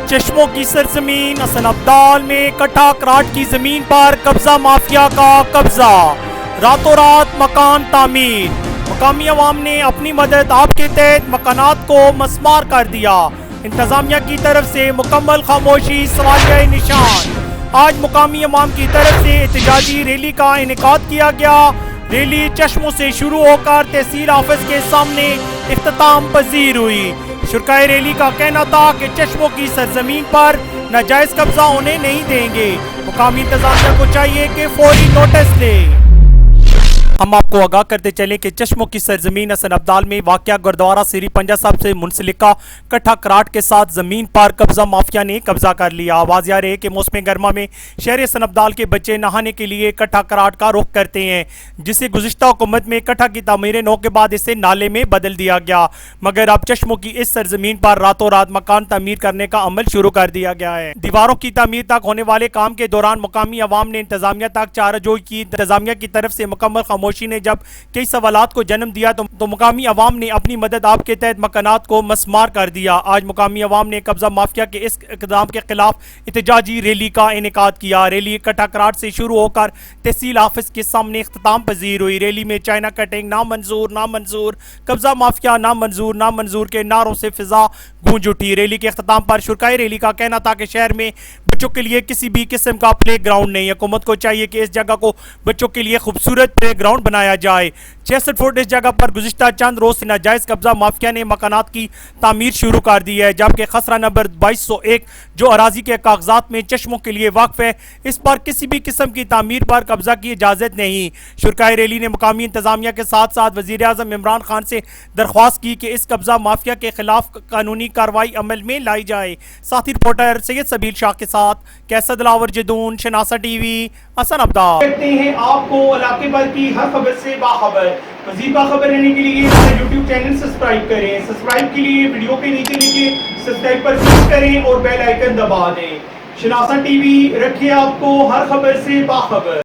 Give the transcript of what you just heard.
چشموں کی سرزمین حسن ابدال میں کٹھا کراٹ کی زمین پر قبضہ مافیا کا قبضہ، راتوں رات مکان تعمیر، مقامی عوام نے اپنی مدد آپ کے تحت مکانات کو مسمار کر دیا، انتظامیہ کی طرف سے مکمل خاموشی سوالیہ نشان۔ آج مقامی عوام کی طرف سے احتجاجی ریلی کا انعقاد کیا گیا۔ ریلی چشموں سے شروع ہو کر تحصیل آفس کے سامنے اختتام پذیر ہوئی۔ شرکائے ریلی کا کہنا تھا کہ چشموں کی سرزمین پر ناجائز قبضہ ہونے نہیں دیں گے، مقامی انتظامیہ کو چاہیے کہ فوری نوٹس لے۔ ہم آپ کو آگاہ کرتے چلیں کہ چشموں کی سرزمین حسن ابدال میں واقع گردوارہ سری پنجہ صاحب سے منسلکہ کٹھا کراٹ کے ساتھ زمین پر قبضہ مافیا نے قبضہ کر لیا۔ واضح رہے کہ موسم گرما میں شہر حسن ابدال کے بچے نہانے کے لیے کٹھا کراٹ کا رخ کرتے ہیں، جسے گزشتہ حکومت میں کٹھا کی تعمیر نو کے بعد اسے نالے میں بدل دیا گیا، مگر اب چشموں کی اس سرزمین پر راتوں رات مکان تعمیر کرنے کا عمل شروع کر دیا گیا ہے۔ دیواروں کی تعمیر تک ہونے والے کام کے دوران مقامی عوام نے انتظامیہ تک چارجوئی کی۔ انتظامیہ کی طرف سے مکمل خاموشی نے جب کئی سوالات کو جنم دیا تو مقامی عوام نے اپنی مدد آپ کے تحت مکانات کو مسمار کر دیا۔ آج مقامی عوام نے قبضہ مافیا کے اس اقدام کے خلاف احتجاجی ریلی کا انعقاد کیا۔ ریلی کٹھا کراٹ سے شروع ہو کر تحصیل آفس کے سامنے اختتام پذیر ہوئی۔ ریلی میں چائنا کٹنگ نامنظور، نامنظور، قبضہ مافیا نامنظور، نامنظور کے نعروں سے فضا گونج اٹھی۔ ریلی کے اختتام پر شرکائے ریلی کا کہنا تھا کہ شہر میں بچوں کے لیے کسی بھی قسم کا پلے گراؤنڈ نہیں، حکومت کو چاہیے کہ اس جگہ کو بچوں کے لیے خوبصورت پلے گراؤنڈ بنایا جائے۔ 66 فٹ اس جگہ پر گزشتہ چند روز سے ناجائز قبضہ مافیا نے مکانات کی تعمیر شروع کر دی ہے، جبکہ خسرہ نمبر 2201 جو اراضی کے کاغذات میں چشموں کے لیے واقف ہے، اس پر کسی بھی قسم کی تعمیر پر قبضہ کی اجازت نہیں۔ شرکائے ریلی نے مقامی انتظامیہ کے ساتھ ساتھ وزیر اعظم عمران خان سے درخواست کی کہ اس قبضہ مافیا کے خلاف قانونی کارروائی عمل میں لائی جائے۔ ساتھی رپورٹر سید سبیل شاہ کے ساتھ کیسر دلاور جدون، شناسہ ٹی وی، حسن ابدال۔ کرتے ہیں آپ کو علاقے بھر کی ہر خبر سے باخبر۔ مزید باخبر رہنے کے لیے ہمارے یوٹیوب چینل سبسکرائب کریں۔ سبسکرائب کے لیے ویڈیو کے نیچے لکھیں سبسکرائب پر کلک کریں اور بیل آئیکن دبا دیں۔ شناسہ ٹی وی رکھے آپ کو ہر خبر سے باخبر۔